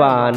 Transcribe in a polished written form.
1،